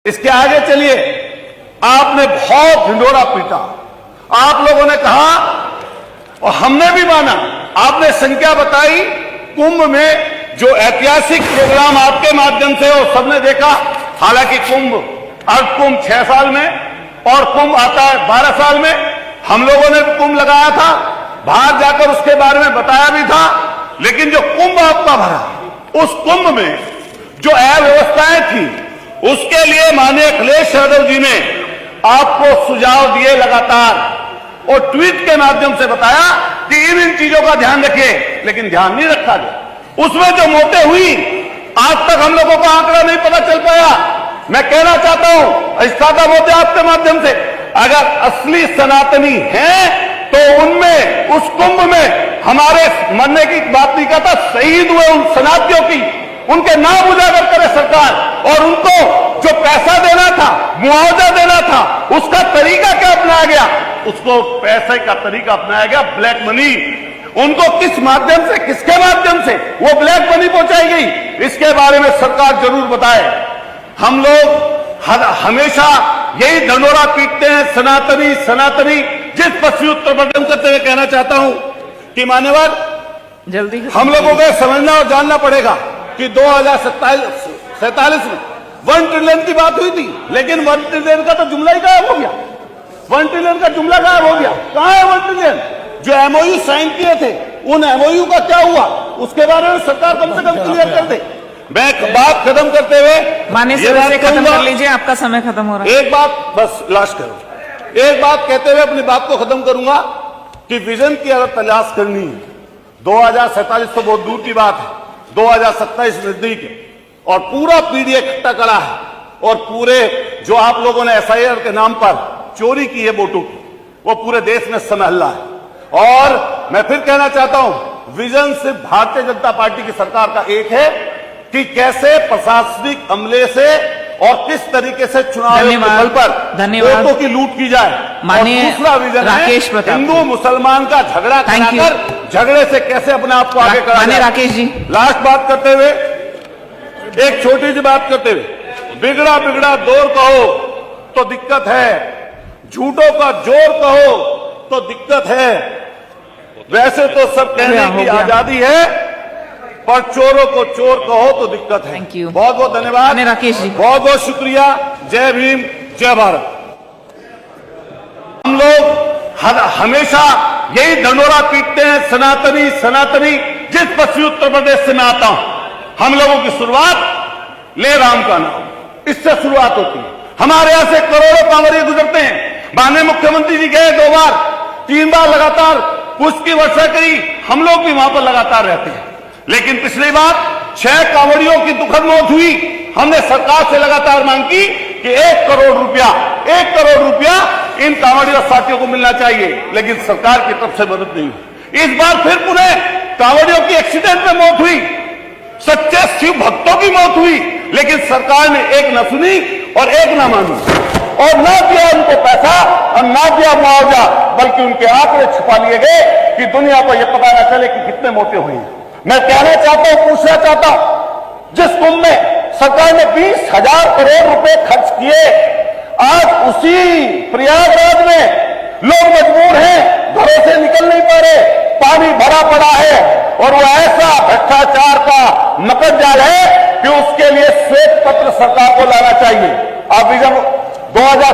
इसके आगे चलिए, आपने बहुत ढिंढोरा पीटा। आप लोगों ने कहा और हमने भी माना, आपने संख्या बताई कुंभ में जो ऐतिहासिक प्रोग्राम आपके माध्यम से हो सबने देखा। हालांकि कुंभ अर्ध कुंभ 6 साल में और कुंभ आता है 12 साल में। हम लोगों ने कुंभ लगाया था, बाहर जाकर उसके बारे में बताया भी था। लेकिन जो कुंभ आपका भरा, उस कुंभ में जो अव्यवस्थाएं थी उसके लिए माननीय अखिलेश यादव जी ने आपको सुझाव दिए लगातार और ट्वीट के माध्यम से बताया कि इन चीजों का ध्यान रखिए, लेकिन ध्यान नहीं रखा गया। उसमें जो मौतें हुई आज तक हम लोगों को आंकड़ा नहीं पता चल पाया। मैं कहना चाहता हूं इस्तादा मौतें आपके माध्यम से, अगर असली सनातनी हैं तो उनमें उस कुंभ में हमारे मरने की बात नहीं करता, शहीद हुए उन सनातियों की उनके नाम उजागर करे सरकार, और उनको जो पैसा देना था, मुआवजा देना था, उसका तरीका क्या अपनाया गया? उसको पैसे का तरीका अपनाया गया ब्लैक मनी। उनको किस माध्यम से, किसके माध्यम से वो ब्लैक मनी पहुंचाई गई, इसके बारे में सरकार जरूर बताए। हम लोग हमेशा यही ढंढोरा पीटते हैं, सनातनी सनातनी। जिस पश्चिमी उत्तर प्रदेश करते हुए कहना चाहता हूं कि मान्यवर, जल्दी हम लोगों को समझना और जानना पड़ेगा कि 2047 में 1 ट्रिलियन की बात हुई थी, लेकिन 1 ट्रिलियन का तो जुमला ही गायब हो गया। 1 ट्रिलियन का जुमला गायब हो गया। कहां है 1 ट्रिलियन? जो एमओयू साइन किए थे, उन एमओयू का क्या हुआ? उसके बारे में सरकार कम से कम क्लियर कर दे। मैं बात खत्म करते हुए माननीय सदस्य खत्म कर लीजिए, आपका समय खत्म हो रहा है। एक बात बस लास्ट करो, एक बात कहते हुए अपनी बात को खत्म करूंगा कि विजन की अगर तलाश करनी है, 2047 तो बहुत दूर की बात है, 2027 नजदीक है और पूरा पीडीए इकट्ठा करा है और पूरे जो आप लोगों ने एफआईआर के नाम पर चोरी की है वोटों की, वो पूरे देश में समहल्ला है। और मैं फिर कहना चाहता हूं, विजन सिर्फ भारतीय जनता पार्टी की सरकार का एक है कि कैसे प्रशासनिक अमले से और किस तरीके से चुनाव के बल पर वोटों की लूट की जाए। और दूसरा विजन है हिंदू मुसलमान का झगड़ा कराकर झगड़े से कैसे अपने आप को आगे कराया जाए। राकेश जी, लास्ट बात करते हुए, एक छोटी सी बात करते हुए, बिगड़ा बिगड़ा दौर कहो तो दिक्कत है, झूठों का जोर कहो तो दिक्कत है। वैसे तो सब कहने की आजादी है, पर चोरों को चोर कहो तो दिक्कत है। थैंक यू, बहुत बहुत धन्यवाद राकेश जी, बहुत बहुत शुक्रिया। जय भीम, जय भारत। हम लोग हमेशा यही ढंढोरा पीटते हैं, सनातनी सनातनी। जिस पश्चिमी उत्तर प्रदेश से मैं आता हूं, हम लोगों की शुरुआत ले राम का नाम, इससे शुरुआत होती है। हमारे यहां से करोड़ों कांवरिये गुजरते हैं। माननीय मुख्यमंत्री जी गए 2 बार 3 बार लगातार पुष्प की वर्षा करी, हम लोग भी वहां पर लगातार रहते हैं। लेकिन पिछली बार 6 कांवड़ियों की दुखद मौत हुई। हमने सरकार से लगातार मांग की कि 1 करोड़ रुपया इन कांवड़ियों साथियों को मिलना चाहिए, लेकिन सरकार की तरफ से मदद नहीं हुई। इस बार फिर पुनः कांवड़ियों की एक्सीडेंट में मौत हुई, सच्चे शिव भक्तों की मौत हुई, लेकिन सरकार ने एक न सुनी और एक न मानी और ना दिया उनको पैसा और ना दिया मुआवजा, बल्कि उनके आंकड़े छुपा लिए गए कि दुनिया को यह पता न चले कि कितने मौतें हुई। मैं कहना चाहता हूं, पूछना चाहता हूं, जिस कुंभ में सरकार ने 20,000 करोड़ रुपए खर्च किए, आज उसी प्रयागराज में लोग मजबूर हैं, घरों से निकल नहीं पा रहे, पानी भरा पड़ा है और वो ऐसा भ्रष्टाचार का मकड़ जाल है कि उसके लिए श्वेत पत्र सरकार को लाना चाहिए। आप विजन 2000